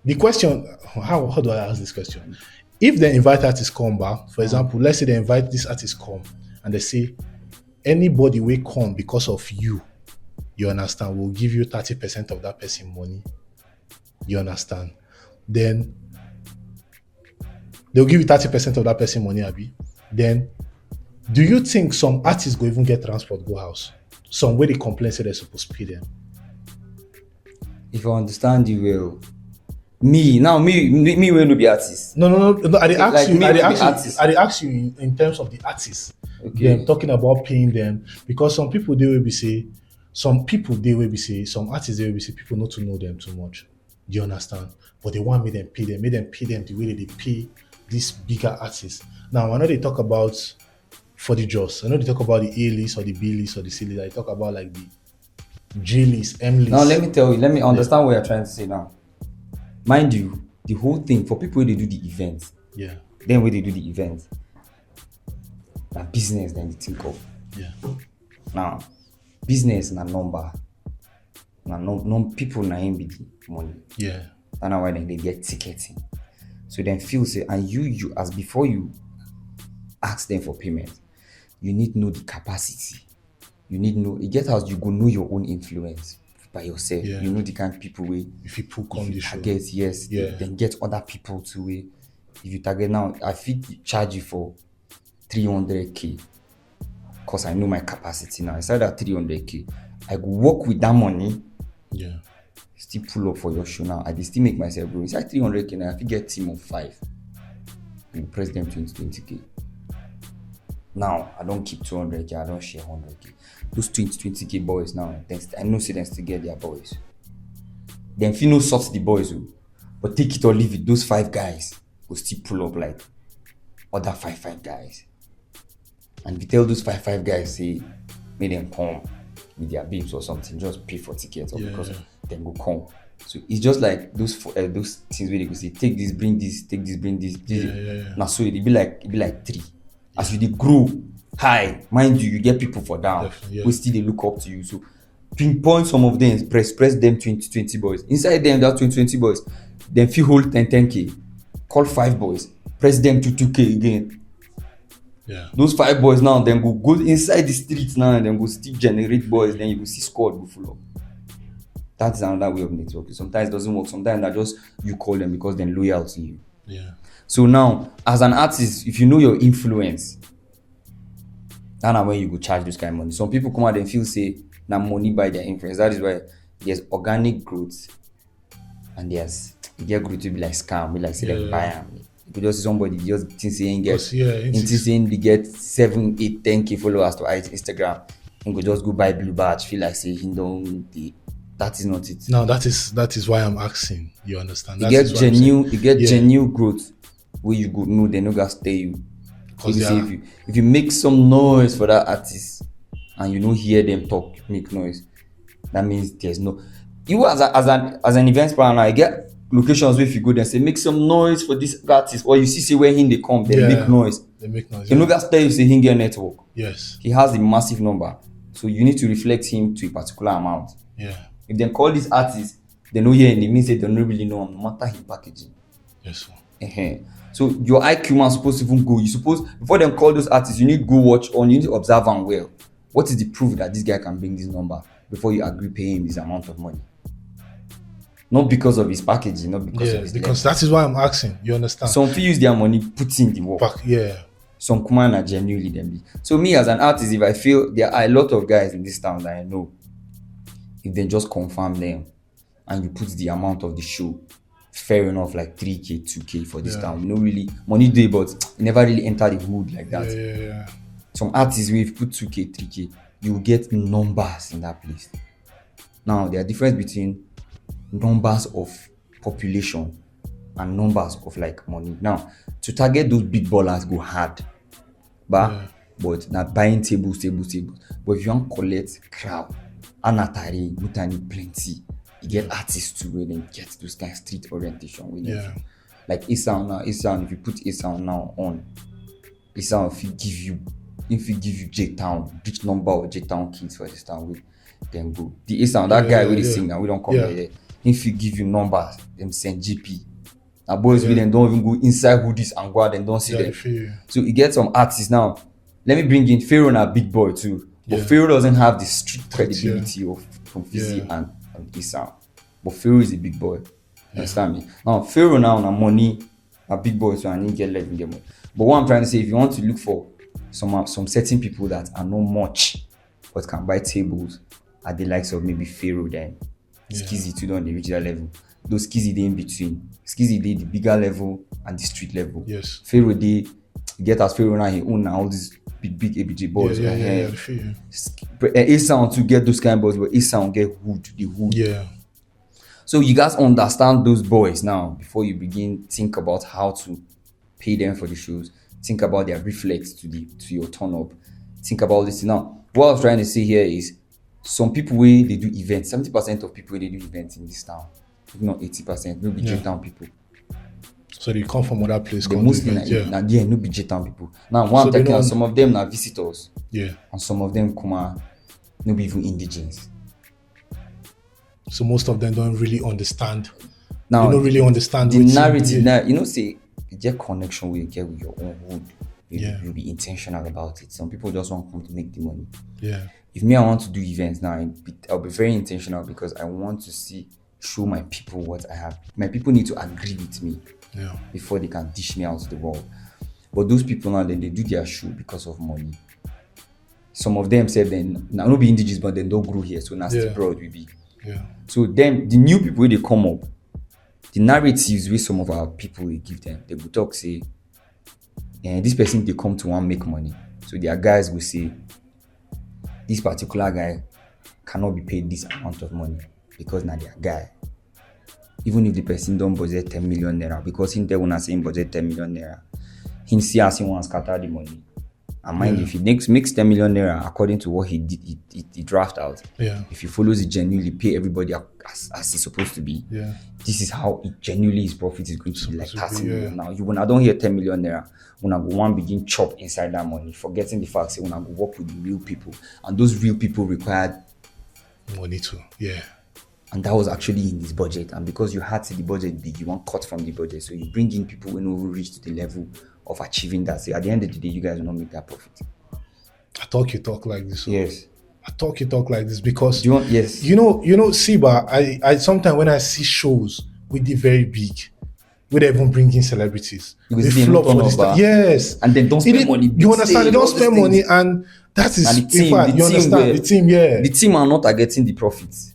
the question. How do I ask this question? If they invite artists come back, for example, let's say they invite this artist come and they say anybody will come because of you understand, will give you 30% of that person money. You understand? Then they'll give you 30% of that person money, Abi. Then, do you think some artists go even get transport go house? Some way they complain say they're supposed to pay them. If I understand you well, me will not be artist. No. I ask you in terms of the artists. Okay. Them talking about paying them because some people they will be say, some artists they will be say people not to know them too much. Do you understand? But they want me them pay them the way they pay these bigger artists. Now I know they talk about for the Jos. I know they talk about the A list or the B list or the C list. I talk about like the G list, M list. Now let me understand what you're trying to say now. Mind you, the whole thing for people where they do the events. Yeah. Then when they do the events, that business then they think of. Yeah. Now, business na number. No people na him be the money. Yeah. And now why then they get ticketing. So then feel say, and you as before you ask them for payment, you need to know the capacity. You need to know, it get how you go know your own influence by yourself. Yeah. You know the kind of people way. If you put condition. Target, yes. Yeah. Then get other people to way. If you target now, I fit charge you for 300k. Because I know my capacity now. Inside that 300k, I go work with that money. Yeah. Still pull up for your show now. I still make myself grow. Inside 300k now, I fit get team of 5. And press them 20k. Now, I don't keep 200k, I don't share 100k. Those 20k boys now, I know say them still get their boys. Then if you know sort the boys, but take it or leave it, those 5 guys, will still pull up like other 5 guys. And if you tell those 5 guys, say, make them come with their babes or something, just pay for tickets or because then go come. So it's just like those things where they go say, take this, bring this, take this, bring this. Now so it be like 3. As you they grow high, mind you get people for down. We still they look up to you. So pinpoint some of them, press them 20 boys. Inside them that 20 boys, then feel hold 10k. Call 5 boys, press them to 2k again. Yeah. Those 5 boys now then go inside the streets now and then go still generate boys, then you will see squad go full up. That's another way of networking. Sometimes it doesn't work. Sometimes that just you call them because they're loyal to you. Yeah. So now, as an artist, if you know your influence, that's when you go charge this kind of money. Some people come out and feel say now money by their influence. That is why there's organic growth and there's you get growth to be like scam, be like say like buy them. You could just see somebody just think saying they get 7, 8, 10k followers to Instagram and go just go buy blue badge, feel like say he don't that is not it. No, that is why I'm asking. You understand? You get genuine growth where you go no, they no gonna stay you. Because if you make some noise for that artist and you don't hear them talk, make noise, that means there's no. You as an event planner, I get locations where if you go there and say make some noise for this artist, or you see where they come, they make noise. They make noise. You know gonna tell you say he get network. Yes. He has a massive number, so you need to reflect him to a particular amount. Yeah. If they call this artist, they know here and it means they don't really know him, no matter his packaging. Yes, sir. So your IQ man supposed to even go. You suppose before them call those artists, you need to go watch on. You need to observe them well. What is the proof that this guy can bring this number before you agree pay him this amount of money? Not because of his packaging, not because of his because level. That is why I'm asking. You understand? Some people use their money, put in the work. Some command are genuinely them. So me as an artist, if I feel there are a lot of guys in this town that I know, if they just confirm them and you put the amount of the show, fair enough, like 3k, 2k for this town. No really money day, but it never really enter the hood like that. Some artists, if you put 2k, 3k, you get numbers in that place. Now there are difference between numbers of population and numbers of like money. Now to target those big ballers go hard, but not buying tables. But if you want collect crowd, anatari, mutani plenty. You get artists too where they get those kind of street orientation with them. Like A-Sound now, if you put A-Sound now on, A-Sound if you give you J-Town, which number of J-Town kids for this town with, then go. The A-Sound, that guy with the sing now, we don't come there. If you give you numbers, them send GP. Now boys with them don't even go inside hoodies and go out and don't see them. So you get some artists now. Let me bring in Pharaoh and a big boy too. But Pharaoh doesn't have the street credibility of from Fizzy and A-Sound. But Pharaoh is a big boy. You understand me? Now Pharaoh now money, a big boy, so I need to get left in get money. But what I'm trying to say, if you want to look for some certain people that are not much but can buy tables at the likes of maybe Pharaoh, then Skizzy too don't reach that level. Those Skizzy they in between. Skizzy they the bigger level and the street level. Yes. Pharaoh they get as Pharaoh now he own now all these big ABJ boys. A-Sound to get those kind of boys, but A-Sound get the hood. Yeah. So you guys understand those boys now before you begin think about how to pay them for the shows. Think about their reflex to your turn up. Think about this. Now, what I was trying to say here is some people where they do events, 70% of people where they do events in this town, if not 80%, no be J-Town people. So they come from other places. Mostly no be J-Town people. Now, one I'm talking, some of them are visitors. Yeah. And some of them come no be even indigenous. So most of them don't really understand. Now, they don't really understand the narrative. Now, say you get connection with you get with your own hood. You'll be intentional about it. Some people just want to come to make the money. Yeah. If me, I want to do events now, I'll be very intentional because I want to show my people what I have. My people need to agree with me before they can dish me out to the world. But those people now, then they do their show because of money. Some of them said then now not be indigenous, but then don't grow here, so now still broad will be. Yeah. So then the new people they come up, the narratives with some of our people we give them, they will talk say, this person they come to want make money. So their guys will say, this particular guy cannot be paid this amount of money because now their guy. even if the person don't budget 10 million naira, because him tell una say him budget 10 million naira, him see as he wants scatter the money. And mind if he makes 10 million naira according to what he did, he draft out. Yeah. If he follows it genuinely, pay everybody as it's supposed to be. Yeah. This is how it genuinely his profit is going to be like 30 million. Yeah. Now, when I don't hear 10 million naira, when I go one begin chop inside that money, forgetting the fact that when I go work with real people, and those real people required money too. Yeah. And that was actually in his budget. And because you had to the budget big, you want cut from the budget. So you bring in people who never reach to the level of achieving that. So at the end of the day, you guys will not make that profit. I talk you talk like this. So. Yes. I talk you talk like this because yes. You know, Siba, I sometimes when I see shows with the very big, we don't even bring in celebrities. Because they flop for this stuff. Yes. And they don't spend money. You understand? They don't spend money, and that is and the team, in fact, you understand? The team, the team are not targeting the profits.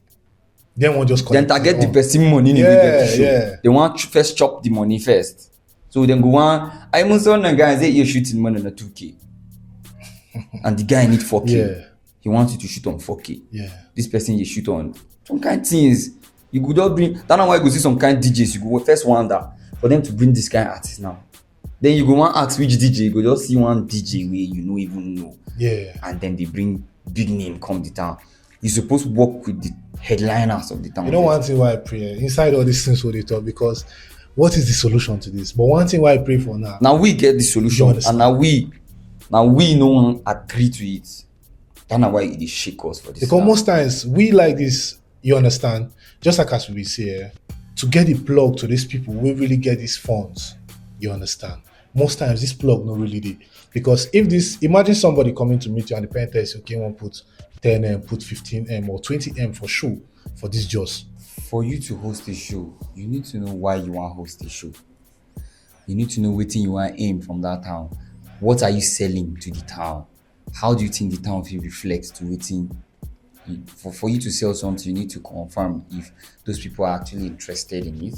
They won't just then target the person money in the show. Yeah. They want to first chop the money first. So then go on. I must on a guy say you're shooting money on a 2K. And the guy need 4K. Yeah. He wants you to shoot on 4K. Yeah. This person you shoot on some kind of things. You could not bring that's why you go see some kind of DJs. You go first wonder for them to bring this kind of artist now. Then you go and ask which DJ, you go just see one DJ where you don't even know. Yeah. And then they bring big name come to town. You're supposed to work with the headliners of the town. You know one thing why I pray inside all these things what they talk, because what is the solution to this? But one thing why I pray for now. Now we get the solution, and now we no one agree to it. That's why it is shake us for this. Because most times we like this, you understand, just like as we say, to get the plug to these people, we really get these funds. You understand? Most times this plug not really did. Because if this, imagine somebody coming to meet you and the parent tells you, okay, want put 10M, put 15M or 20M for sure for this Jos. For you to host a show, you need to know why you want to host a show. You need to know what you want to aim from that town. What are you selling to the town? How do you think the town will reflect to waiting? For you to sell something, you need to confirm if those people are actually interested in it,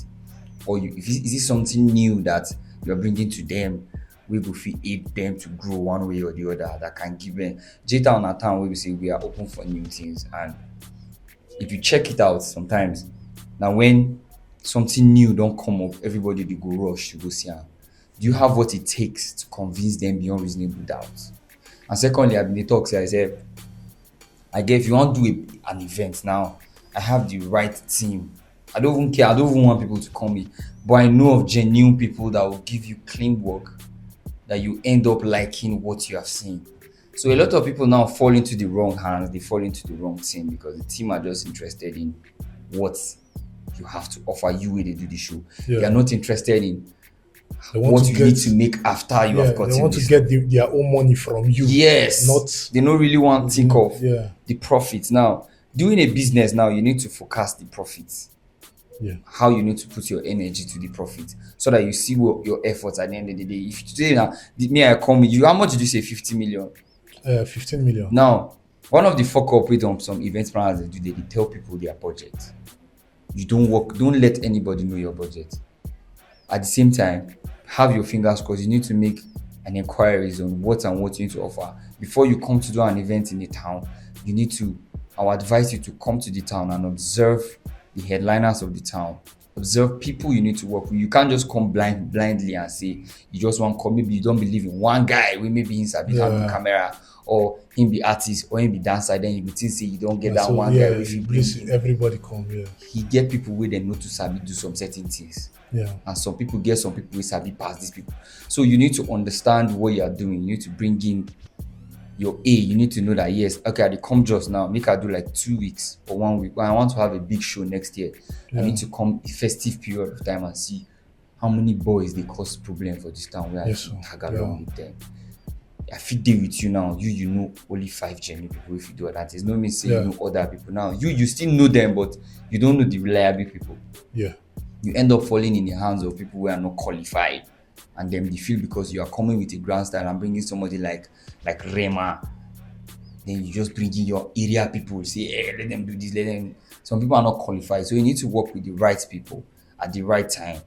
or is it something new that you're bringing to them. We will aid them to grow one way or the other that can give them J-Town and town where we say we are open for new things. And if you check it out sometimes, now when something new don't come up, everybody will go rush to go see them. Do you have what it takes to convince them beyond reasonable doubt? And secondly, I've been talk, I said, I guess if you want to do an event now, I have the right team. I don't even care. I don't even want people to call me. But I know of genuine people that will give you clean work, that you end up liking what you have seen. So a lot of people now fall into the wrong hands. They fall into the wrong team because the team are just interested in what you have to offer you when they do the show. Yeah. They are not interested in what you need to make after you have gotten. They want to get their own money from you. Yes. They don't really want to think of the profits. Now, doing a business now, you need to forecast the profits. Yeah. How you need to put your energy to the profit so that you see what your efforts at the end of the day. If today now, I come with you, how much did you say? 50 million? 15 million. Now, one of the fuck up with some event planners they tell people their budget. You don't let anybody know your budget. At the same time, have your fingers crossed. You need to make an inquiries on what you need to offer. Before you come to do an event in the town, I would advise you to come to the town and observe the headliners of the town. Observe people you need to work with. You can't just come blindly and say you just want to come. Maybe you don't believe in one guy. Maybe he's a bit on the camera, or him be artist, or him be dancer. Then you would say you don't get that one guy. If you bring everybody come. Yeah. He get people where they know to sabi do some certain things. Yeah. And some people who sabi pass these people. So you need to understand what you are doing. You need to bring in your A. You need to know that yes, okay, I come just now. Make I do like 2 weeks or 1 week. When I want to have a big show next year, I need to come a festive period of time and see how many boys they cause problem for this town where I tag along with them. I fit deal with you now. You know only 5 genuine people if you do that. There's no me say you know other people. Now you still know them, but you don't know the reliable people. Yeah. You end up falling in the hands of people who are not qualified, and then they feel because you are coming with a grand style and bringing somebody like Rema, then you just bring in your area people, say, hey, let them do this, let them. Some people are not qualified, so you need to work with the right people at the right time,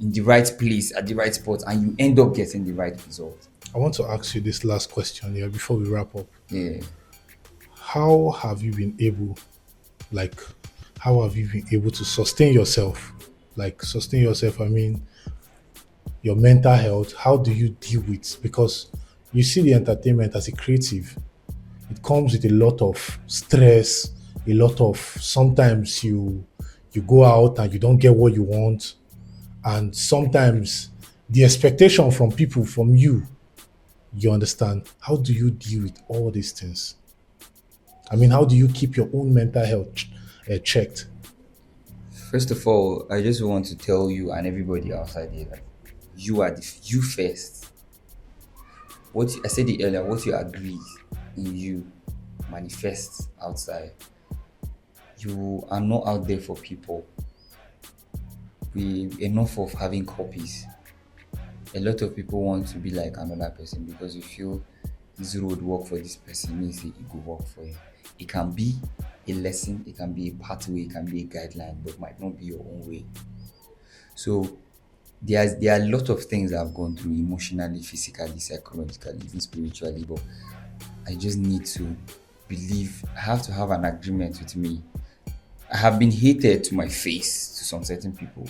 in the right place, at the right spot, and you end up getting the right result. I want to ask you this last question here before we wrap up. Yeah. How have you been able, how have you been able to sustain yourself? Like sustain yourself, I mean your mental health. How do you deal with, because you see the entertainment as a creative, it comes with a lot of stress, a lot of, sometimes you go out and you don't get what you want, and sometimes the expectation from people, from you, you understand. How do you deal with all these things? I mean, how do you keep your own mental health checked? First of all, I just want to tell you and everybody outside here that you are you first. I said it earlier, what you agree in you manifests outside. You are not out there for people. We enough of having copies. A lot of people want to be like another person because you feel this road work for this person means it will work for you. It can be a lesson, it can be a pathway, it can be a guideline, but might not be your own way. So there are a lot of things I've gone through emotionally, physically, psychologically, even spiritually, but I just need to believe. I have to have an agreement with me. I have been hated to my face to some certain people.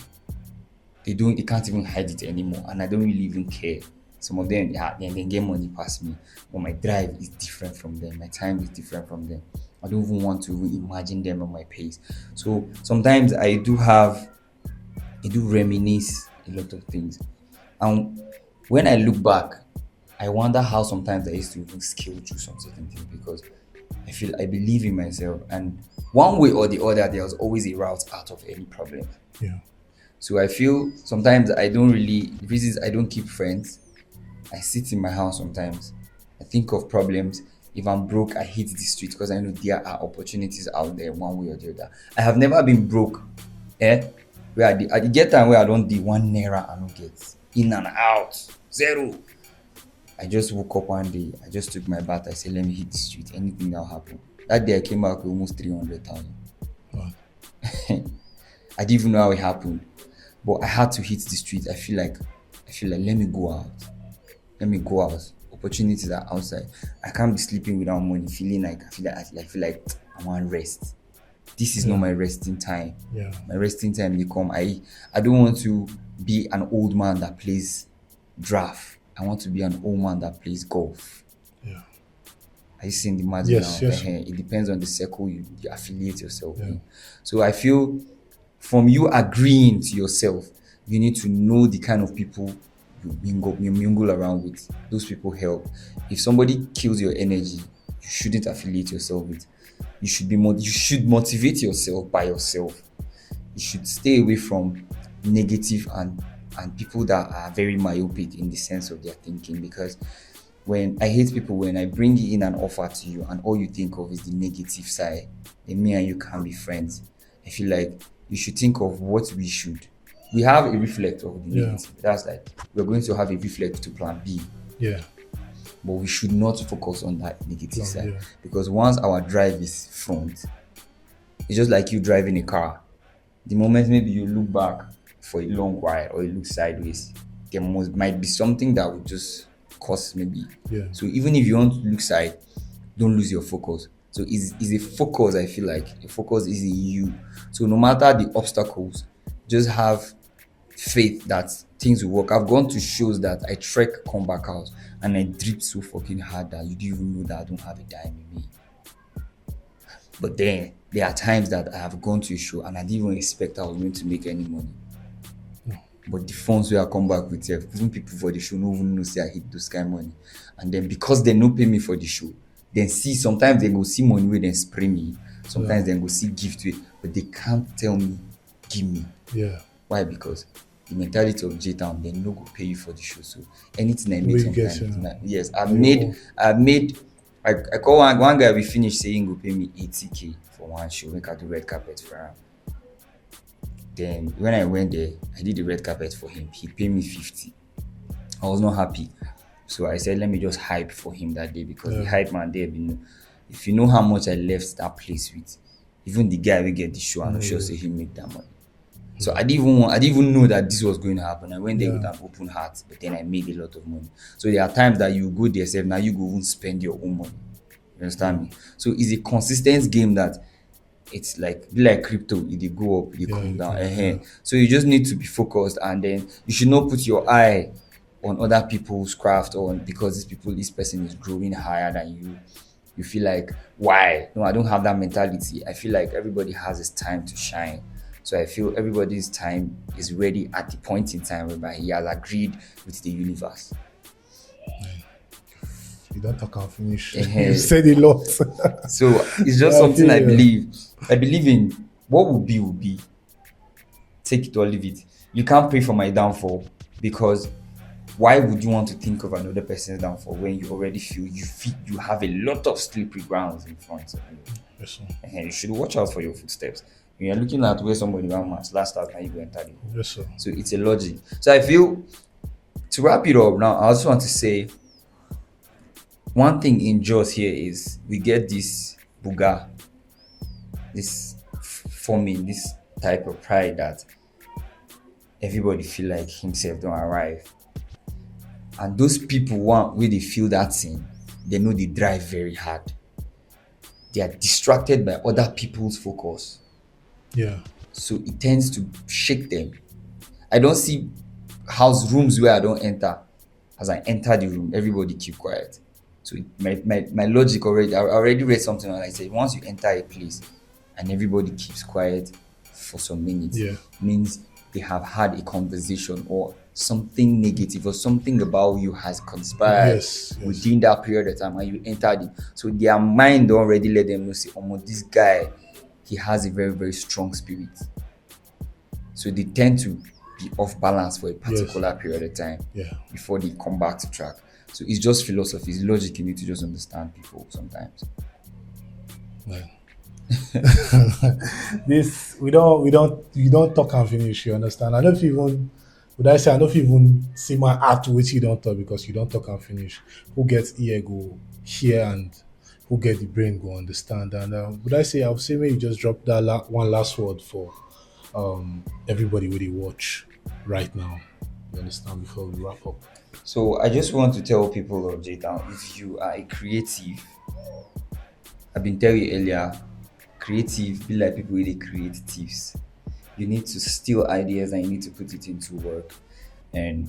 They can't even hide it anymore, and I don't really even care. Some of them, yeah, they get money past me, but my drive is different from them. My time is different from them. I don't even want to even imagine them on my pace. So sometimes I do reminisce a lot of things, and when I look back, I wonder how sometimes I used to even scale through some certain things because I believe in myself, and one way or the other, there was always a route out of any problem. Yeah. So I feel sometimes I don't really, the reason is I don't keep friends. I sit in my house sometimes. I think of problems. If I'm broke, I hit the street because I know there are opportunities out there one way or the other. I have never been broke. Where I get time where I don't do 1 naira and don't get in and out. Zero. I just woke up one day. I just took my bath. I said, let me hit the street. Anything that'll happen. That day I came back with almost 300,000. Wow. I didn't even know how it happened. But I had to hit the street. I feel like let me go out. Let me go out. Opportunities are outside. I can't be sleeping without money, feeling like I want rest. This is not my resting time. Yeah. My resting time will come. I don't want to be an old man that plays draft. I want to be an old man that plays golf. Yeah. Are you seeing the magic Yes, now? yes. It depends on the circle you affiliate yourself Yeah. in. So I feel from you agreeing to yourself, you need to know the kind of people you mingle around with. Those people help. If somebody kills your energy, you shouldn't affiliate yourself with. You should motivate yourself by yourself. You should stay away from negative and people that are very myopic in the sense of their thinking, because when I hate people when I bring in an offer to you and all you think of is the negative side, then me and you can't be friends. I feel like you should think of what we have a reflect of the negative. That's like we're going to have a reflect to plan B. Yeah. But we should not focus on that negative side. Because once our drive is front, it's just like you driving a car. The moment maybe you look back for a long while or you look sideways, there might be something that would just cause maybe. Yeah. So even if you want to look side, don't lose your focus. So is a focus, I feel like a focus is in you. So no matter the obstacles, just have faith that things will work. I've gone to shows that I trek, come back out, and I drip so fucking hard that you didn't even know that I don't have a dime in me. But then there are times that I have gone to a show and I didn't even expect I was going to make any money. But the funds where I come back with, even people for the show no even know say I hit those kind of money. And then because they no pay me for the show, then sometimes they go see money where they spray me. Sometimes they go see gift way, but they can't tell me, give me. Yeah. Why? Because the mentality of J-Town, they no go pay you for the show. So anything I make sometimes, yes, I call one guy we finished saying go pay me 80K for one show, make I do red carpet for him. Then when I went there, I did the red carpet for him. He paid me 50. I was not happy. So I said, let me just hype for him that day, because the hype man there, if you know how much I left that place with, even the guy will get the show, I'm not sure say he make that money. So I didn't even know that this was going to happen. I went there with an open heart, but then I made a lot of money. So there are times that you go there yourself, now you go and spend your own money. You understand me? So it's a consistent game that it's like crypto. It go up, it come down. So you just need to be focused, and then you should not put your eye on other people's craft, or because this person is growing higher than you feel like, why? No, I don't have that mentality. I feel like everybody has his time to shine. So I feel everybody's time is ready at the point in time whereby he has agreed with the universe. You don't talk and finish. You said a lot. So it's just something I believe. I believe in what will be. Take it or leave it. You can't pray for my downfall, because why would you want to think of another person's downfall when you already feel you have a lot of slippery grounds in front of you? Yes, sir. You should watch out for your footsteps. When you're looking at where somebody wants last out, can you go enter the hole? Yes, sir. So it's a logic. So I feel, to wrap it up now, I also want to say one thing in Jos here is we get this buga, this forming, this type of pride that everybody feel like himself don't arrive. And those people where they feel that thing, they know they drive very hard. They are distracted by other people's focus. Yeah. So it tends to shake them. I don't see house rooms where I don't enter. As I enter the room, everybody keep quiet. So my logic already, I already read something and I said, once you enter a place and everybody keeps quiet for some minutes, means they have had a conversation, or something negative or something about you has conspired within that period of time, and you entered it. So their mind already let them know, say, oh, this guy, he has a very, very strong spirit. So they tend to be off balance for a particular period of time before they come back to track. So it's just philosophy, it's logic. You need to just understand people sometimes. This you don't talk and finish, you understand? I don't even see my art which you don't talk, because you don't talk and finish. Who gets ear go hear, and who get the brain go understand. And I'll say maybe you just drop that one last word for everybody where they watch right now. You understand, before we wrap up. So I just want to tell people of J-Town, if you are a creative, I've been telling you earlier, creative be like people really create thieves. You need to steal ideas and you need to put it into work, and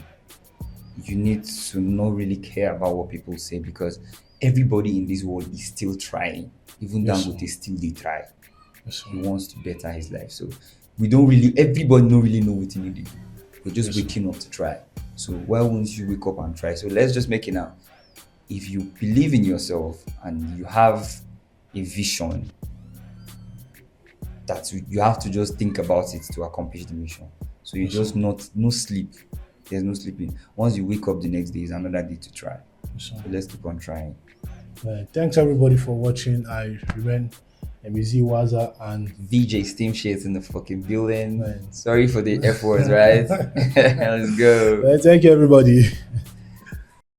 you need to not really care about what people say, because everybody in this world is still trying. Even Dangote still they try. He wants to better his life. So everybody don't really know what you need to do. We're just waking up to try. So why won't you wake up and try? So let's just make it now. If you believe in yourself and you have a vision, that you have to just think about it to accomplish the mission. So you just no sleep. There's no sleeping. Once you wake up the next day, is another day to try. So let's keep on trying. Thanks everybody for watching. I remain MZ Waza and VJ Steamshadez in the fucking building. Sorry for the F words, right? Let's go. Thank you everybody.